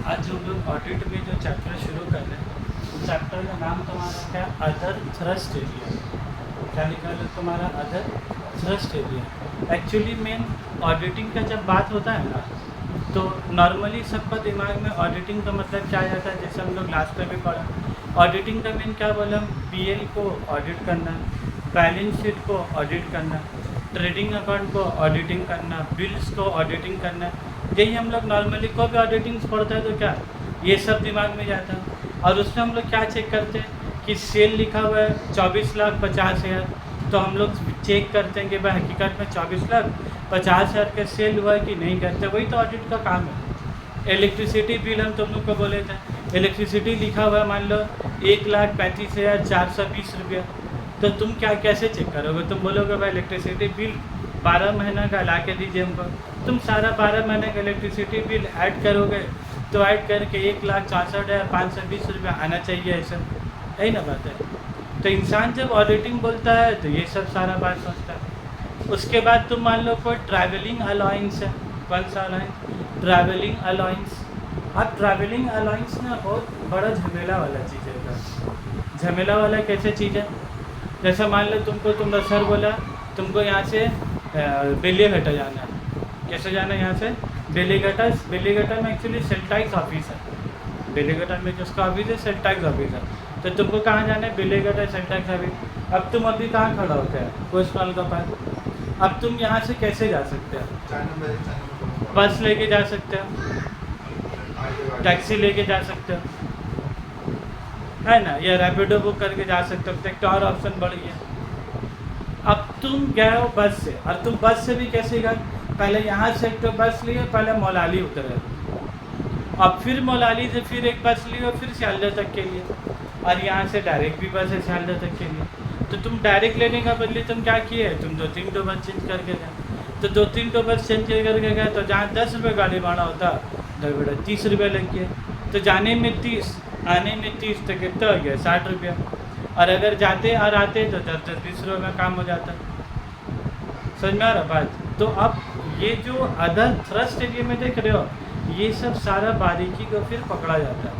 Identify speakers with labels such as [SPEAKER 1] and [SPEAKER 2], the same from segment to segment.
[SPEAKER 1] आज हम लोग ऑडिट में जो चैप्टर शुरू कर रहे हैं, चैप्टर का नाम तुम्हारा क्या, अदर थ्रस्ट एरिया। क्या लिखा है तुम्हारा, other thrust area. Actually main auditing का जब बात होता है ना, तो नॉर्मली सबका दिमाग में ऑडिटिंग का मतलब क्या आ जाता है, जैसे हम लोग लास्ट में भी पढ़ा। ऑडिटिंग का मेन क्या बोला, पीएल को ऑडिट करना, बैलेंस शीट को ऑडिट करना, ट्रेडिंग अकाउंट को ऑडिटिंग करना, बिल्स को ऑडिटिंग करना। यही हम लोग नॉर्मली को भी ऑडिटिंग पढ़ते हैं तो क्या ये सब दिमाग में जाता है। और उसमें हम लोग क्या चेक करते हैं कि सेल लिखा हुआ है 24,50,000, तो हम लोग चेक करते हैं कि भाई हकीकत में 24,50,000 का सेल हुआ है कि नहीं करते। वही तो ऑडिट का काम है। इलेक्ट्रिसिटी बिल हम तुम लोग को बोले थे, इलेक्ट्रिसिटी लिखा हुआ है मान लो 1,35,420 रुपया, तो तुम क्या कैसे चेक करोगे? तुम बोलोगे भाई इलेक्ट्रिसिटी बिल 12 महीना का ला के दीजिए हमको। तुम सारा 12 महीने का इलेक्ट्रिसिटी बिल ऐड करोगे तो ऐड करके 1,64,520 रुपया आना चाहिए, ऐसा यही ना बात है। तो इंसान जब ऑडिटिंग बोलता है तो ये सब सारा बात सोचता है। उसके बाद तुम मान लो कोई ट्रैवलिंग अलाउंस है, कौन सा अलाउंस, ट्रैवलिंग अलाउंस। अब ट्रैवलिंग अलाउंस ना बहुत बड़ा झमेला वाला चीज़ है। झमेला वाला कैसे चीज़ है, जैसे मान लो तुमको सर बोला तुमको यहाँ से बेलियाघाटा जाना है। कैसे जाना है यहाँ से बेलियाघाटा? बेलियाघाटा में एक्चुअली सेल टैक्स ऑफिस है। बेलियाघाटा में जिसका ऑफिस है सेल टैक्स ऑफिस है। तो तुमको कहाँ जाना है? Beliaghata sale tax office. अब तुम अभी कहाँ खड़ा होते हैं? पोस्ट हॉल का पास। अब तुम यहाँ से कैसे जा सकते हो? बस लेके जा सकते हो, टैक्सी लेके जा सकते हो, है ना, या रैपिडो बुक करके जा सकते हो। एक तो और ऑप्शन बढ़ गया। अब तुम गए हो बस से, और तुम बस से भी कैसे गए? पहले यहाँ से एक तो बस लिए, पहले मौलाली उतरे, अब फिर मौलाली से फिर एक बस लिए, फिर सियालदह तक के लिए, और यहाँ से डायरेक्ट भी बस है सियालदह तक के लिए। तो तुम डायरेक्ट लेने का बदले तुम क्या किए, तुम 2-3 बस चेंज करके गए। तो 2-3 बस चेंज करके गए तो जहाँ 10 रुपये गाड़ी भाड़ा होता तो बेटा 30 रुपये लग गया। तो जाने में 30, आने में 30, तो कितना हो गया 60 रुपया। और अगर जाते और आते तो 10-20 रुपये में काम हो जाता। समझ में आ रहा बात? तो अब ये जो अदर थ्रस्ट एरिया में देख रहे हो, ये सब सारा बारीकी को फिर पकड़ा जाता है।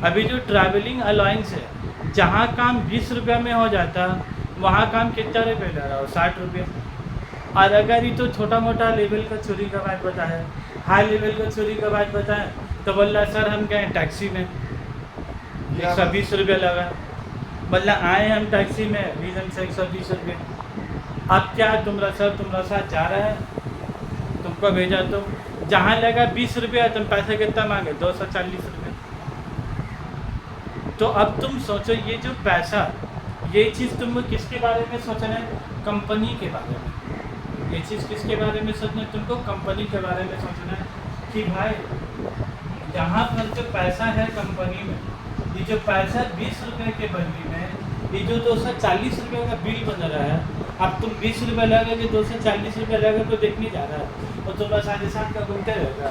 [SPEAKER 1] अभी जो ट्रैवलिंग अलाउंस है, जहाँ काम 20 रुपये में हो जाता वहाँ काम कितना रुपये ले रहा हो, 60 रुपये। और अगर ये तो छोटा मोटा लेवल का चोरी का बात बताए, हाई लेवल का चोरी का बात बताएं, तो बोला सर हम गए टैक्सी में 120 रुपये लगा। बोला आए हम टैक्सी में, रीज़न से 120 रुपये। अब क्या तुम्हारा साथ जा रहा है, तुमको भेजा तो जहाँ लगा 20 रुपया, तुम पैसे कितना मांगे, 240 रुपये। तो अब तुम सोचो ये जो पैसा, ये चीज़ तुमको किसके बारे में सोचना है? कंपनी के बारे में। ये चीज़ किसके बारे में सोचना है? तुमको कंपनी के बारे में सोचना है कि भाई यहाँ पर जो पैसा है कंपनी में, ये जो पैसा 20 रुपये के बदले में ये जो 240 रुपये का बिल बन रहा है, अब तुम 20 रुपये लगे कि 240 रुपये लगे तो देखने जा रहा है, और तुम लोग साथ ही साथ का घूमते रहेगा।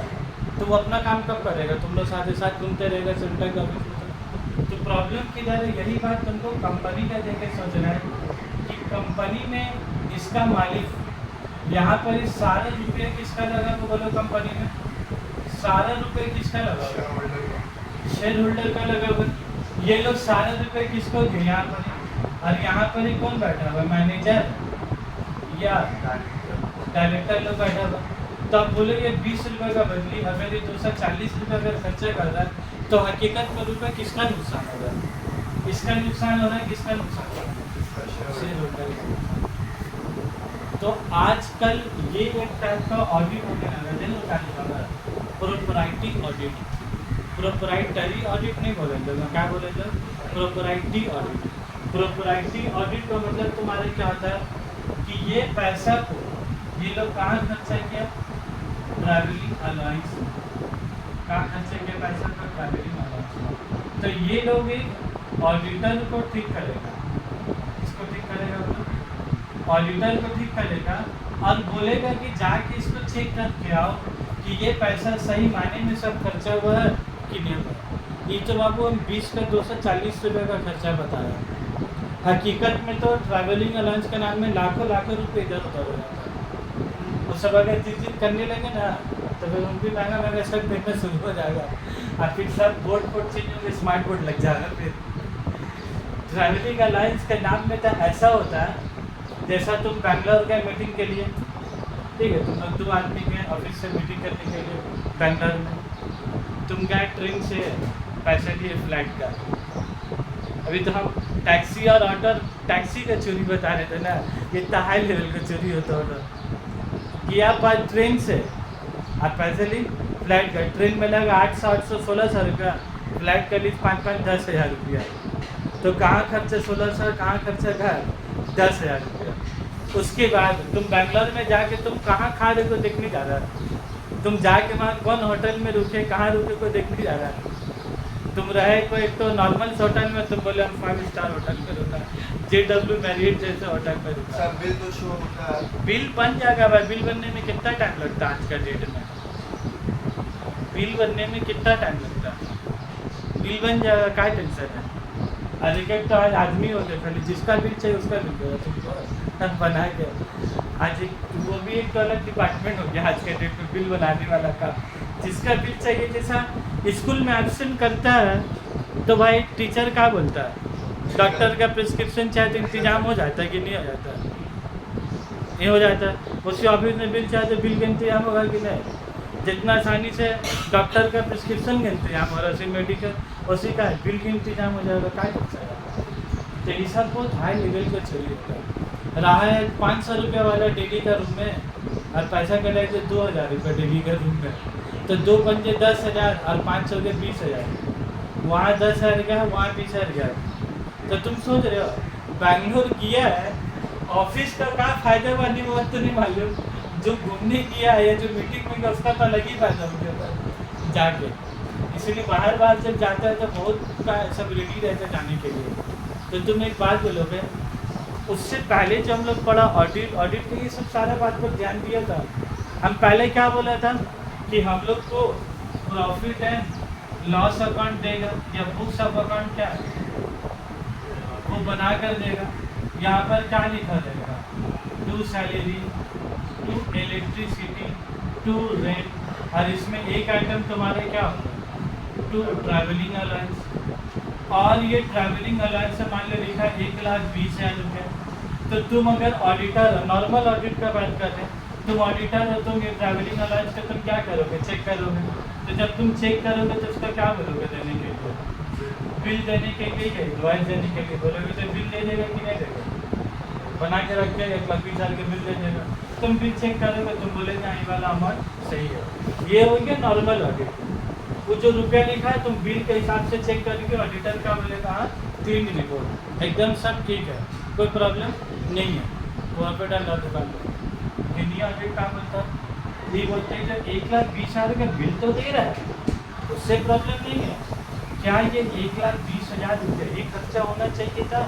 [SPEAKER 1] तो वो अपना काम कब करेगा? तुम लोग साथ ही साथ घूमते रहेगा सेंटर का ऑफिस में। तो प्रॉब्लम किधर है? यही बात तुमको कंपनी का देख के सोचना है कि कंपनी में इसका मालिक, यहाँ पर इस सारे रुपये किसका लगा? तो बोलो कंपनी में सारा रुपये किसका लगा हुआ? शेयर होल्डर का लगा हुआ। ये लोग सारे रुपये किसको दिए? यहाँ पर। और यहाँ पर ही कौन बैठा हुआ? मैनेजर या डायरेक्टर लोग बैठा हुआ। तो आप बोलो ये 20 रुपये का बदली अगर ये 240 रुपये अगर खर्चा कर रहा है, तो हकीकत में रुपये किसका नुकसान हो रहा है? इसका नुकसान हो रहा है, किसका नुकसान हो रहा है? Share holder. तो आजकल ये एक टाइप का ऑडिट होने लगा है, प्रोपराइटी ऑडिट। प्रोपराइटरी ऑडिट नहीं बोले थे, क्या बोले थे? Propriety audit. प्रोपराइटी ऑडिट का मतलब तुम्हारे क्या होता है कि ये पैसा को ये लोग कहाँ खर्चा किया? Travelling allowance. कहाँ खर्चा किया पैसा का? Travelling allowance. तो ये लोग एक ऑडिटर को ठीक करेगा। इसको ठीक करेगा, ऑडिटर को ठीक करेगा और बोलेगा कि जाके इसको चेक करके आओ कि ये पैसा सही मायने में सब खर्चा हुआ है कि नहीं हुआ। ये तो बाबू हम 20 का 240 रुपये का खर्चा बताया, हकीकत में तो ट्रैवलिंग अलाउंस के नाम में लाखों रुपये इधर उधर हो जाता है। वो सब अगर जिस करने लगे ना, तो फिर उनकी महंगा सब देखना शुरू हो जाएगा। और फिर सब बोर्ड चेंज होंगे, स्मार्ट बोर्ड लग जाएगा। फिर ट्रैवलिंग अलायंस के नाम में तो ऐसा होता है जैसा तुम बैंगलोर गए मीटिंग के लिए, ठीक है, तुम लोग 2 आदमी गए ऑफिस से मीटिंग करने के लिए बैंगलोर में, तुम गए ट्रेन से, पैसे लिए फ्लाइट का। अभी तो हम टैक्सी और ऑटो, टैक्सी का चोरी बता रहे थे ना, इतना हाई लेवल का चोरी होता ऑटो कि आप आज ट्रेन से आप पैसे ली फ्लाइट का, ट्रेन में लगा 800 800 1600 रुपया, फ्लाइट का ली 5 10 हज़ार रुपया। तो कहाँ खर्चा 1600, कहाँ खर्चा घर 10,000 रुपया। उसके बाद तुम बैंगलोर में जाके तुम कहाँ खा रहे को देखने जा रहा है, तुम जाके वहाँ कौन होटल में रुके, कहाँ रुके को देखने जा रहा है। तुम रहे को एक तो नॉर्मल होटल में, तुम बोले हम 5 स्टार होटल में रुका, JW मैरियट जैसे होटल में रुका,
[SPEAKER 2] सब बिल तो शो होता है।
[SPEAKER 1] बिल बन जाएगा भाई। बिल बनने में कितना टाइम लगता है आज का डेट में, बिल बनने में कितना टाइम लगता है, बिल बन जाएगा, क्या टेंशन है। आज एक तो आज आदमी हो गए खाली, जिसका बिल चाहिए उसका बिल दो तुमको बना के। आज एक वो भी एक तो अलग डिपार्टमेंट हो गया आज के डेट में, बिल बनाने वाला का, जिसका बिल चाहिए। जैसा स्कूल में एब्सेंट करता है तो भाई टीचर क्या बोलता है, डॉक्टर का प्रिस्क्रिप्शन चाहे तो इंतजाम हो जाता है कि नहीं हो जाता है, नहीं हो जाता है। उसी ऑफिस में बिल चाहे तो बिल का इंतजाम होगा कि नहीं। जितना आसानी से डॉक्टर का प्रिस्क्रिप्शन का इंतजाम हो रहा है, उसी मेडिकल उसी का बिल का इंतजाम हो जाएगा, क्या कर सकता। तो ये सब बहुत हाई लेवल का चोरी होता है। रहा है 500 रुपये वाला डेली का रूम में और पैसा कटाए तो 2000 रुपये डेली का रूम में, तो 2 पंजे 10,000 और 500 के 20,000, वहाँ 10,000 गया, वहाँ 20,000 गया। तो तुम सोच रहे हो बैंगलोर किया है, ऑफिस का क्या फायदा वाली बात तो नहीं मालूम, जो घूमने किया है या जो मीटिंग में गया उसका तो अलग ही फायदा हो गया जाके। इसलिए बाहर जब जाता है तो बहुत का सब रेडी रहता है जाने के लिए। तो तुम एक बात बोलोगे, उससे पहले जब हम लोग पढ़ा ऑडिट के ये सब सारा बात पर ध्यान दिया था। हम पहले क्या बोला था कि हम लोग को प्रॉफिट एंड लॉस अकाउंट देगा या बुक्स ऑफ अकाउंट क्या वो बना कर देगा। यहाँ पर क्या लिखा रहेगा, to salary, to electricity, to rent, और इसमें एक आइटम तुम्हारा क्या होगा, टू ट्रैवलिंग अलाउंस। और ये ट्रैवलिंग अलाउंस से मान लो लिखा 1,20,000 रुपये। तो तुम अगर ऑडिटर हो, नॉर्मल ऑडिट का बात कर रहे हैं, तुम ऑडिटर हो, तुम ये ट्रैवलिंग अलाउंस का तुम क्या करोगे, चेक करोगे। तो जब तुम चेक करोगे तो उसका क्या बोलोगे देने के लिए, बिल देने के लिए या इनवॉइस देने के लिए बोलोगे। तो बिल दे देगा कि नहीं देगा, बना के रख के 1,20,000 के बिल दे देगा। तुम बिल चेक करोगे, तुम बोलेगे ये वाला अमाउंट सही है। ये हो गया नॉर्मल ऑडिट। वो जो रुपया लिखा है तुम बिल के हिसाब से चेक करके ऑडिटर का बोलेगा हाँ क्लीन रिपोर्ट, एकदम सब ठीक है, कोई प्रॉब्लम नहीं है, वहाँ पर डाल दुकान पर। इंडिया ऑडिट का बोलता ये बोलते हैं जब 1,20,000 का बिल तो दे रहा है उससे प्रॉब्लम नहीं है, क्या ये 1,20,000 रुपये ये खर्चा होना चाहिए था,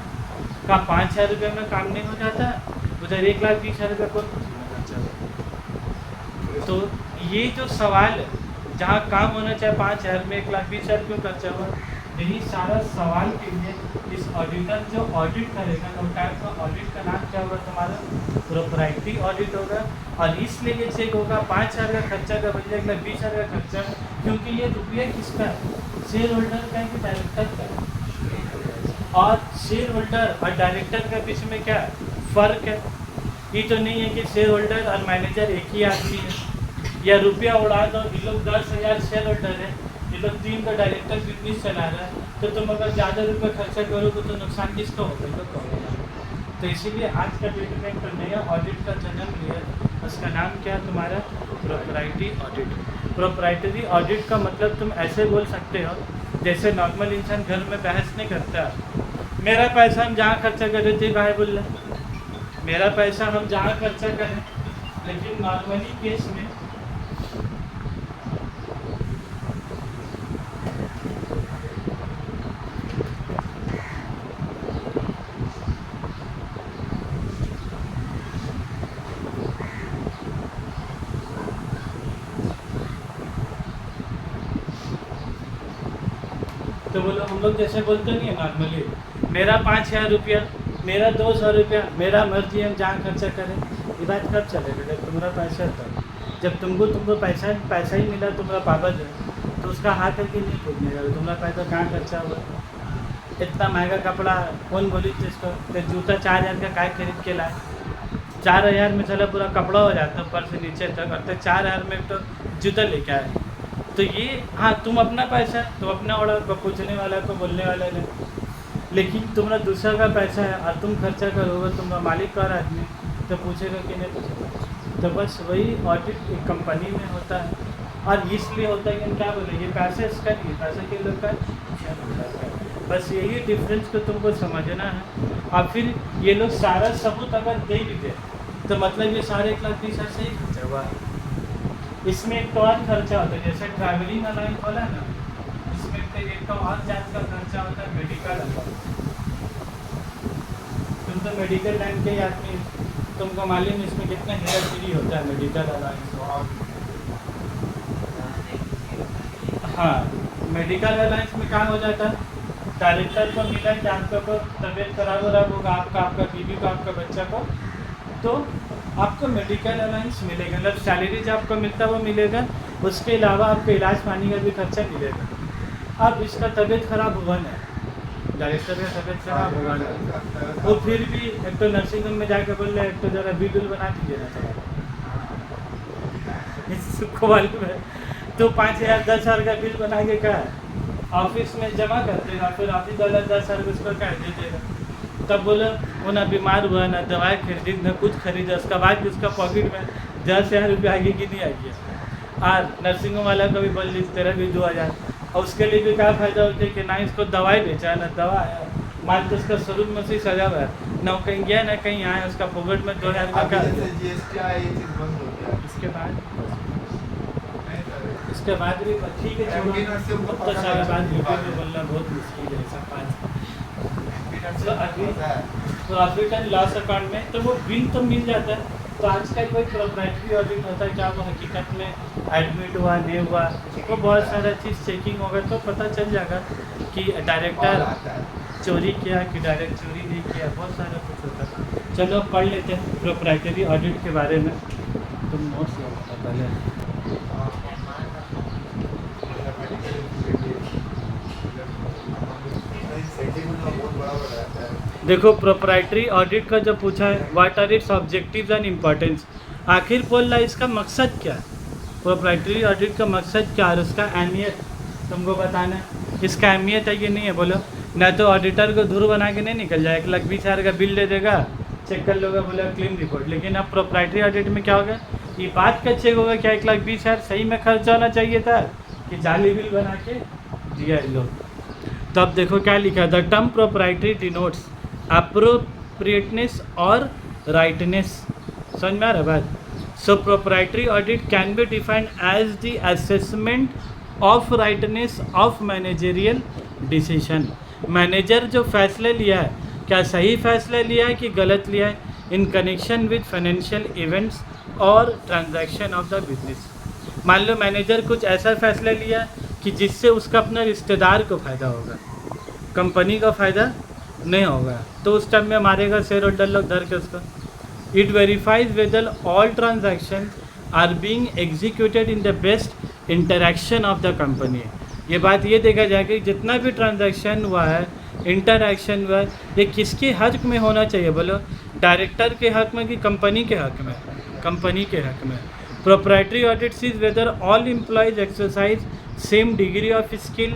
[SPEAKER 1] का 5,000 रुपये में काम नहीं हो जाता, उधर 1,20,000 रुपये कौन खर्चा। तो ये जो सवाल है जहाँ काम होना चाहिए 5,000 में 1,20,000 क्यों खर्चा हुआ, यही सारा सवाल के लिए इस ऑडिटर जो ऑडिट करेगा नो टाइप का ऑडिट का नाम क्या होगा तुम्हारा, प्रोप्राइटरी ऑडिट होगा। और इसलिए ये चेक होगा 5,000 का खर्चा का बजाय 1,20,000 का खर्चा, क्योंकि ये रुपया किसका है, शेयर होल्डर का है कि डायरेक्टर का है। और शेयर होल्डर और डायरेक्टर के बीच में क्या फ़र्क है, ये तो नहीं है कि शेयर होल्डर और मैनेजर एक ही आदमी है, या रुपया उड़ा दो, ये लोग 10,000 शेयर होल्डर है, ये लोग 3 का डायरेक्टर बिजनेस चला रहा है, तो तुम अगर ज़्यादा रुपये खर्चा करोगे तो नुकसान किसका होगा, तो होगा। तो इसीलिए आज का डेट में एक नया ऑडिट का जन्म लिया, उसका नाम क्या है तुम्हारा, प्रोप्राइटरी ऑडिट। प्रोप्राइटरी ऑडिट का मतलब तुम ऐसे बोल सकते हो जैसे नॉर्मल इंसान घर में बहस नहीं करता, मेरा पैसा हम जहाँ खर्चा कर रहे थे भाई बोल रहे मेरा पैसा हम जहाँ खर्चा करें, लेकिन नॉर्मली केस में तो बोलो हम लोग जैसे बोलते नहीं है नॉर्मली, मेरा 5,000 रुपया, मेरा 200 रुपया, मेरा मर्जी हम जहाँ खर्चा करें, ये बात कब चलेगा, जब तुम्हारा पैसा था, जब तुमको पैसा ही मिला, तुम्हारा पावर है, तो उसका हाथ करके नहीं पूछने का तुम्हारा पैसा कहाँ खर्चा हुआ। इतना महंगा कपड़ा कौन बोली जिसको, तो जूता 4,000 का काय खरीद के लाए, 4,000 में चला पूरा कपड़ा हो जाता ऊपर से नीचे तक, और तो 4,000 में तो जूता लेके आए। तो ये हाँ तुम अपना पैसा है, तुम अपना ऑर्डर को पूछने वाला को बोलने वाला नहीं, लेकिन तुम्हारा दूसरा का पैसा है और तुम खर्चा करोगे, तुम्हारा मालिक और आदमी तो पूछेगा कि नहीं पूछेगा। तो बस वही ऑडिट एक कंपनी में होता है, और इसलिए होता है कि क्या बोले ये पैसे इसका नहीं, पैसे के लोग का बस यही डिफरेंस को तुमको समझना है। और फिर ये लोग सारा सबूत अगर दे भी दे तो मतलब ये सारे 1,20,000 से ही खर्चा हुआ है। इसमें एक तो और खर्चा होता है, जैसे ट्रैवलिंग अलाउंस बोला ना, इसमें तो एक तो और जांच का खर्चा होता है मेडिकल अलाउंस। तुम तो मेडिकल लाइन के आदमी, तुमको मालूम है इसमें कितना हेराफेरी होता है मेडिकल अलाउंस। हाँ, मेडिकल अलाउंस में काम हो जाता है, डायरेक्टर को मिला कि आपका को तबीयत खराब हो रहा होगा, आपका बीवी को, आपका बच्चा को, तो आपको मेडिकल अलाउंस मिलेगा, मतलब सैलरी जो आपको मिलता है वो मिलेगा, उसके अलावा आपको इलाज पानी का भी खर्चा मिलेगा। अब इसका तबीयत खराब हुआ ना, डायरेक्टर का तबीयत खराब हुआ ना, वो फिर भी एक तो नर्सिंग होम में जाकर बोल रहे एक तो ज़रा बिल बना दीजिए ना थोड़ा, इसको मालूम है। तो 5,000 10,000 का बिल बना के क्या ऑफिस में जमा कर देगा, फिर ऑफिस वाला 10,000 उसको क्या दे देगा। तब बोला वो ना बीमार हुआ ना दवाई खरीदी ना कुछ खरीदा, उसका बाद उसका पॉकेट में 10,000 रुपये आगे कि नहीं आएगी। और नर्सिंग होम वाला को भी बोल दी तेरा भी 2,000, और उसके लिए भी क्या फ़ायदा होता है कि ना इसको दवाई बेचा है ना दवा है, मान तो उसका स्वरूप में से सजा हुआ है ना, वो कहीं गया ना कहीं आया, उसका पॉकेट में 2,000 का क्या। इसके बाद भी ठीक है, तो सारा बात यूट्यूब में बोलना बहुत मुश्किल है सब बात। तो अफ्रीकन लॉस अकाउंट में तो वो बिल तो मिल जाता है। तो आज का कोई प्रोप्राइटरी ऑडिट होता है क्या वो हकीकत में एडमिट हुआ नहीं हुआ, वो बहुत सारा चीज़ चेकिंग होगा तो पता चल जाएगा कि डायरेक्टर चोरी किया कि डायरेक्ट चोरी नहीं किया, बहुत सारा कुछ होता है। चलो पढ़ लेते हैं प्रोप्राइटरी ऑडिट के बारे में। तुम नोट्स लगाना पहले। देखो प्रोप्राइटरी ऑडिट का जो पूछा है what are its objectives and importance, आखिर बोल रहा है इसका मकसद क्या है, प्रोप्राइटरी ऑडिट का मकसद क्या है और उसका अहमियत तुमको बताना है। इसका अहमियत है कि नहीं है बोलो, ना तो ऑडिटर को धुर बना के नहीं निकल जाए 1,20,000 का बिल दे देगा, चेक कर लोगे बोला क्लीन रिपोर्ट। लेकिन अब प्रोप्राइटरी ऑडिट में क्या होगा, ये बात का चेक होगा क्या 1,20,000 सही में खर्च होना चाहिए था कि जाली बिल बना के दिया है लोग। तो अब देखो क्या लिखा है, the term proprietary denotes appropriateness और rightness, समझ में आ रहा है बात। So proprietary audit can be defined as the assessment of rightness of managerial decision. Manager जो फैसले लिया है क्या सही फैसला लिया है कि गलत लिया है in connection with financial events और ट्रांजैक्शन ऑफ द बिजनेस। मान लो मैनेजर कुछ ऐसा फैसला लिया कि जिससे उसका अपना रिश्तेदार को फ़ायदा होगा, कंपनी का फ़ायदा नहीं होगा, तो उस टाइम में मारेगा शेयर होल्डर लोग धर के उसको। It verifies whether all transaction are being executed in the best interaction of the company. ये बात ये देखा जाए कि जितना भी ट्रांजैक्शन हुआ है, इंटरेक्शन हुआ है, ये किसके हक में होना चाहिए बोलो, डायरेक्टर के हक में कि कंपनी के हक में, कंपनी के हक में। Proprietary audit sees whether all employees exercise same degree of skill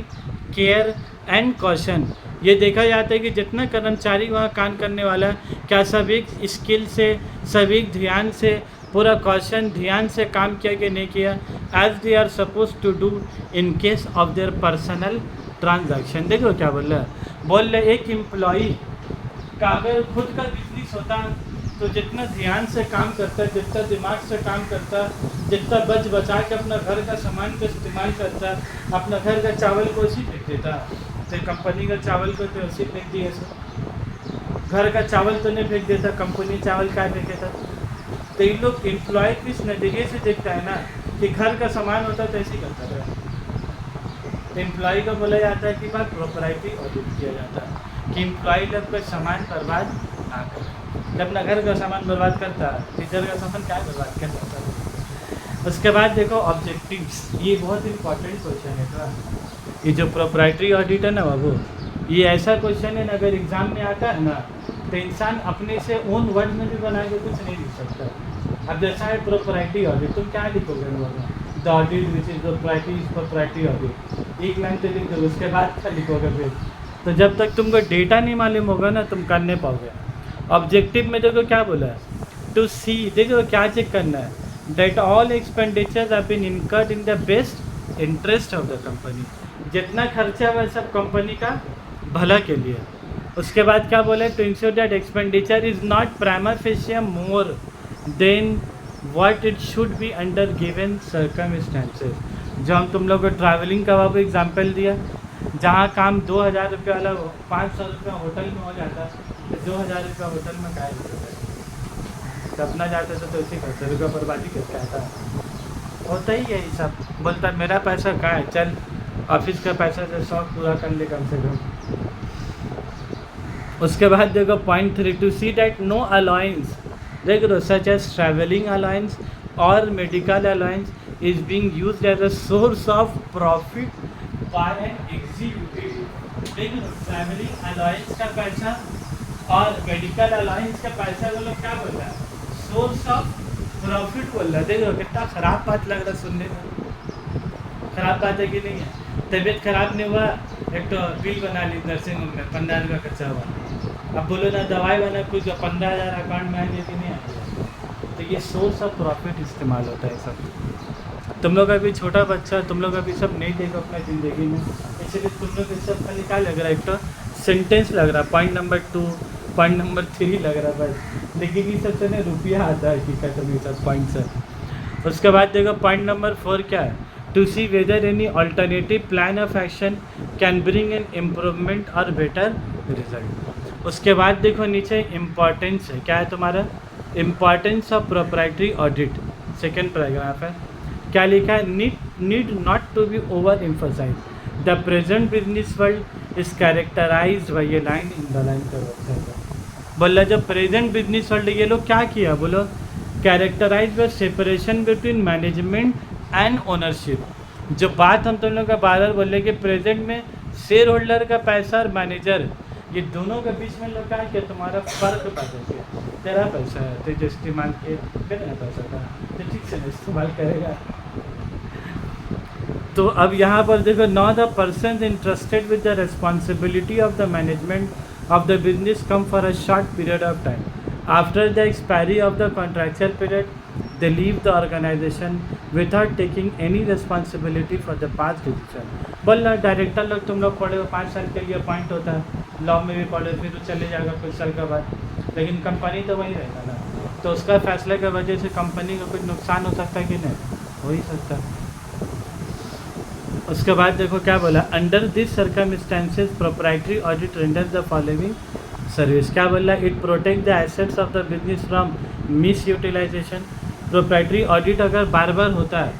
[SPEAKER 1] care and caution. ये देखा जाता है कि जितना कर्मचारी वहाँ काम करने वाला है क्या सभी स्किल से, सभी ध्यान से, पूरा कॉशन ध्यान से काम किया कि नहीं किया, as they are suppose to do in case of their personal transaction. देखो क्या बोल रहे एक एम्प्लॉई का अगर खुद का बिजनेस होता तो जितना ध्यान से काम करता है, जितना दिमाग से काम करता, जितना बच बचा के अपना घर का सामान का इस्तेमाल करता, अपना घर का चावल को उसी फेंक देता। तो कंपनी का चावल को तो उसी फेंक दिए, घर का चावल तो नहीं फेंक देता, कंपनी चावल क्या फेंक देता। तो इन लोग एम्प्लॉय किस नज़रिए से देखता है ना कि घर का सामान होता तो ऐसे ही करता था। एम्प्लॉय को बोला जाता है कि बात प्रोप्राइटरी ऑडिट किया जाता है कि एम्प्लॉय लोग कोई सामान बर्बाद ना करे। जब अपना घर का सामान बर्बाद करता है, टीचर का सामान क्या बर्बाद कर सकता है। उसके बाद देखो ऑब्जेक्टिव्स, ये बहुत इंपॉर्टेंट क्वेश्चन है था। ये जो प्रोप्राइटरी ऑडिट है ना बाबू, ये ऐसा क्वेश्चन है ना, अगर एग्जाम में आता है ना तो इंसान अपने से ओन वर्ड में भी बना के कुछ नहीं लिख सकता। अब जैसा है प्रोप्राइटरी ऑडिट, तुम क्या लिखोगे the audit which is proprietary audit, एक लाइन तो लिख दो, उसके बाद क्या लिखोगे फिर? तो जब तक तुमको डेटा नहीं मालूम होगा ना तुम कर नहीं पाओगे। ऑब्जेक्टिव में देखो क्या बोला है, टू सी, देखो क्या चेक करना है, that all expenditures have been incurred in the best interest of the company, जितना खर्चा हुआ सब कंपनी का भला के लिए। उसके बाद क्या बोले, to ensure that expenditure is not prima facie more than what it should be under given circumstances. जो हम तुम लोग को ट्रैवलिंग का बाबू एग्जाम्पल दिया, जहाँ काम 2000 रुपये वाला 500 रुपये होटल में हो जाता, तो 2000 रुपये होटल में क्या होता है, तो अपना जाते तो उसी खर्चे रुपये बर्बादी करके आता है, होता ही है ये सब। बोलता मेरा पैसा कहाँ है, चल ऑफिस का पैसा से शौक पूरा कर ले कम से कम। उसके बाद देखो point 3, to see that no allowance, देख लो सच एज ट्रैवलिंग अलाउंस और medical allowance is being used as a source of profit by an executive. देख लो ट्रैवलिंग अलाउंस का पैसा और मेडिकल अलाउंस का पैसा वो लोग क्या बोल रहा है, सोर्स ऑफ प्रॉफिट बोल रहा है। देखो कितना ख़राब बात लग रहा है सुनने में, ख़राब बात है कि नहीं है? तबीयत खराब नहीं हुआ, एक तो बिल बना ली नर्सिंग होम में 15 रुपये खर्चा हुआ, अब बोलो ना दवाई बना कुछ 15,000 अकाउंट में आ गया कि नहीं आ गया। तो ये सोर्स ऑफ प्रॉफिट इस्तेमाल होता है सब। तुम लोग अभी छोटा बच्चा, तुम लोग अभी सब नहीं देखो अपना ज़िंदगी में, इसलिए तुम लोग ये सब खाली क्या लग रहा है, एक तो सेंटेंस लग रहा है, पॉइंट नंबर 2 पॉइंट नंबर 3 लग रहा है बस, लेकिन ये सबसे ना रुपया आता है हकीकत में सब पॉइंट से। उसके बाद देखो पॉइंट नंबर 4 क्या है, to see whether any alternative plan of action can bring an improvement और बेटर रिजल्ट। उसके बाद देखो नीचे इम्पॉर्टेंस है, क्या है तुम्हारा, importance of proprietary audit, second paragraph है। क्या लिखा है, need not to be over emphasise, the present business world is characterise by, ये लाइन इन द लाइन का बोला, जब प्रेजेंट बिजनेस वर्ल्ड ये लोग क्या किया, बोलो characterise by separation between management and ownership. जो बात हम तुम लोग का बार बार बोले कि प्रेजेंट में शेयर होल्डर का पैसा और मैनेजर, ये दोनों के बीच में लोग क्या कि तुम्हारा फ़र्क पैसा किया, तेरा पैसा है तो जो इस्तेमाल किए, मेरा पैसा था तो ठीक से इस्तेमाल करेगा। तो अब यहाँ पर देखो, now the person interested with the responsibility of the management of the business come for a short period of time, after the expiry of the contractual period they leave the organization without taking any responsibility for the past decision। बोला director लोग तुम लोग पढ़े हो 5 साल के लिए appoint होता है, लॉ में भी पढ़े फिर तो चले जाएगा कुछ साल के बाद, लेकिन कंपनी तो वही रहेगा ना, तो उसका फैसले की वजह से कंपनी को कुछ नुकसान हो सकता है कि नहीं, हो ही सकता है। उसके बाद देखो क्या बोला, under this circumstances proprietary audit renders the following service. क्या बोला, it protect the assets of the business from misutilisation. Proprietary audit अगर बार बार होता है,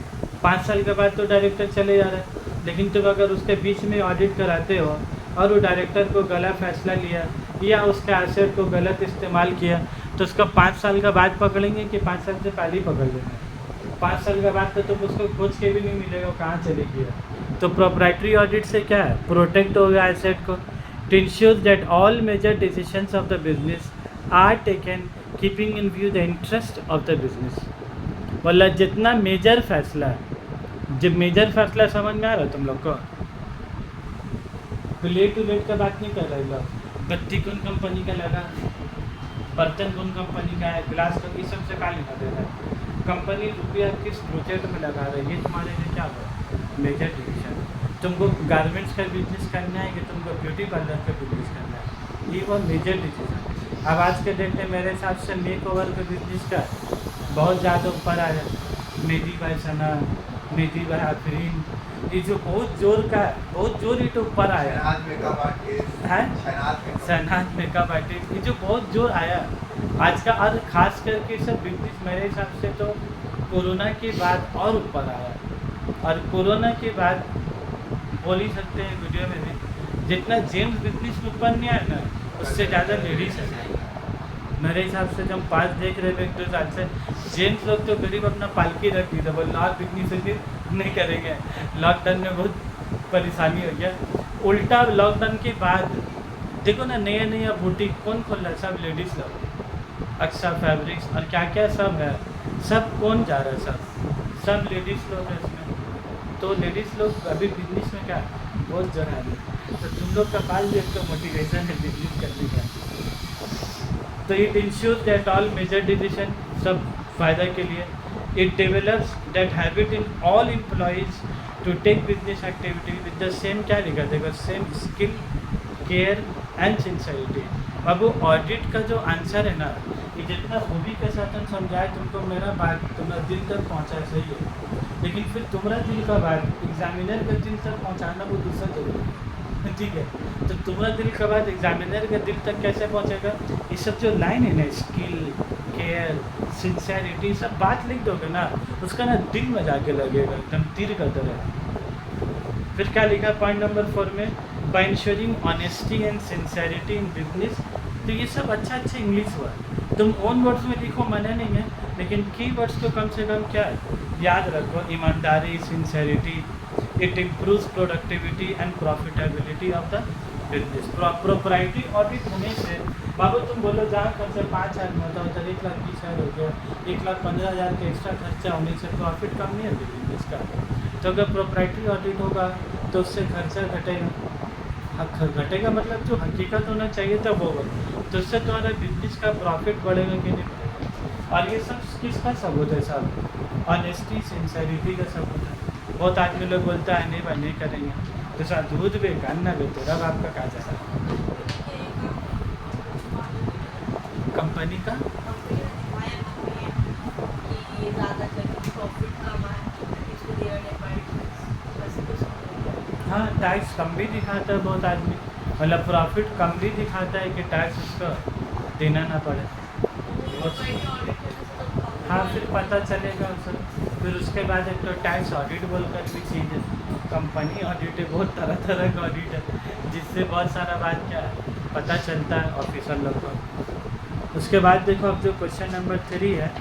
[SPEAKER 1] 5 साल के बाद तो डायरेक्टर चले जा रहे हैं, लेकिन तुम अगर उसके बीच में ऑडिट कराते हो और वो डायरेक्टर को गलत फैसला लिया या उसके एसेट को गलत इस्तेमाल किया, तो उसका 5 साल का बाद पकड़ेंगे कि 5 साल से पहले ही पकड़ लेंगे। 5 साल के बाद तो तुम उसको खोज के भी नहीं मिलेगा कहाँ चले गया। तो प्रोप्राइटरी ऑडिट से क्या है, प्रोटेक्ट हो गया एसेट को, to ensure that all major decisions of the business are taken keeping in view the interest of the business. मतलब जितना मेजर फैसला है, जब मेजर फैसला समझ में आ रहा है तुम लोग को, प्लेट टू लेट का बात नहीं कर रहे लोग, बत्ती कौन कंपनी का लगा, बर्तन कौन कंपनी का है, ग्लास का, ये सबसे का लेना देना है, कंपनी रुपया किस प्रोजेक्ट में लगा रही है, ये तुम्हारे लिए क्या होगा, मेजर डिसीजन। तुमको गारमेंट्स का बिजनेस करना है कि तुमको ब्यूटी पार्लर का बिजनेस करना है, ये वो मेजर डिसीजन। अब आज के डेट में मेरे हिसाब से मेक ओवर के बिजनेस का बहुत ज़्यादा ऊपर आया, मेहदी बाय सना, मेहदी बाय आफरीन, ये जो बहुत जोर का है, बहुत जोर ही तो ऊपर आया है, शहनाज मेकअप आर्टिस्ट, ये जो बहुत जोर आया आज का, और ख़ास करके सब बिजनेस मेरे हिसाब से तो कोरोना के बाद और ऊपर आया। और कोरोना के बाद बोल ही सकते हैं वीडियो में भी, जितना जेंट्स बिजनेस में ऊपर नहीं आया ना, उससे ज़्यादा लेडीज है। मेरे हिसाब से जब पास देख रहे थे 1-2 साल से, जेंट्स लोग तो गरीब अपना पालकी रख दी था, वो लॉक बिकनी से नहीं करेंगे। लॉकडाउन में बहुत परेशानी हो गया। उल्टा लॉकडाउन के बाद देखो ना, नया नया बुटीक कौन खोल रहा है? सब लेडीज़ लोग। अक्सा फैब्रिक्स और क्या क्या सब है, सब कौन जा रहा है? सब लेडीज़ लोग हैं इसमें। तो लेडीज़ लोग अभी बिजनेस में क्या बहुत जगह है। तो तुम लोग का पास भी एक तो मोटिवेशन है बिजनेस करने का। तो it ensures that all major decision, सब फ़ायदा के लिए। It develops that habit in all employees to take business activity with the same, क्या लिखा देखो, same skill, care and sincerity. अब वो ऑडिट का जो आंसर है ना, ये जितना खूबी के साथ हम समझाए तुमको, मेरा बात तुम्हारा दिल तक पहुँचा सही है, लेकिन फिर तुम्हारा दिल का बात एग्जामिनर के दिल तक पहुँचाना वो दूसरा जरूरी है। ठीक है, तो तुम्हारा दिल का बात एग्जामिनर के दिल तक कैसे पहुँचेगा? ये सब जो लाइन है ना, स्किल, केयर, सिंसियरिटी, सब बात लिख दोगे ना, उसका ना दिल में जाके लगेगा एकदम तीर का तरह। फिर क्या लिखा पॉइंट नंबर 4 में? By ensuring honesty and sincerity in business. तो ये सब अच्छा इंग्लिश हुआ, तुम ओन वर्ड्स में लिखो, मना नहीं है, लेकिन की वर्ड्स तो कम से कम क्या है याद रखो। ईमानदारी, sincerity, it improves productivity and profitability of the business. Proprietary audit होने से बाबू तुम बोलो जहाँ खर्चा 5,000 में होता है उधर 1,20,000 हो गया, 1,15,000 के एक्स्ट्रा खर्चा होने से प्रॉफिट कम नहीं है बिजनेस का। तो अगर प्रोप्राइटरी ऑडिट होगा तो उससे खर्चा घटेगा। घटेगा मतलब जो हकीकत होना चाहिए था वो होगा, तो उससे तुम्हारा बिजनेस का प्रॉफिट बढ़ेगा कि नहीं बढ़ेगा। और ये सब किसका सबूत है? सब ऑनेस्टी, सिंसियरिटी का सबूत है। बहुत आदमी लोग बोलता है नहीं भाई नहीं करेंगे, तो सर दूध बेकार ना बेचो, रब आपका कहा जा रहा है कंपनी का। हाँ, टैक्स कम भी दिखाता है बहुत आदमी, मतलब प्रॉफिट कम भी दिखाता है कि टैक्स उसका देना ना पड़े। हाँ, फिर पता चलेगा उसे। फिर उसके बाद एक तो टैक्स ऑडिट बोलकर भी चीज़ है, कंपनी ऑडिट है, बहुत तरह तरह का ऑडिट है, जिससे बहुत सारा बात क्या है पता चलता है ऑफिसर लोग को। उसके बाद देखो अब जो क्वेश्चन नंबर 3 है,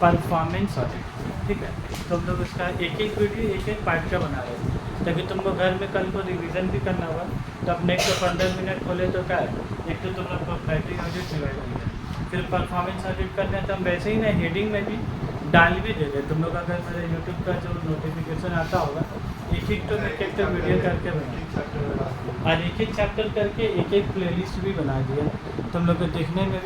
[SPEAKER 1] परफॉर्मेंस ऑडिट। ठीक है, तो हम लोग उसका एक एक वीडियो एक एक पार्ट का बना रहे हैं, ताकि तुमको घर में कल को रिवीजन भी करना होगा। तो अपने एक तो 15 मिनट खोले तो क्या है, एक तो तुम लोग प्रोप्राइटरी ऑडिट सिखाएंगे, फिर परफॉर्मेंस ऑडिट करना है तो हम वैसे ही ना हेडिंग में भी डाल भी दे रहे। तुम लोग अगर मेरे यूट्यूब का जो नोटिफिकेशन आता होगा, एक एक तो एक तो वीडियो करके बना और एक एक चैप्टर करके एक एक प्लेलिस्ट भी बना दिया, तुम लोग को देखने में भी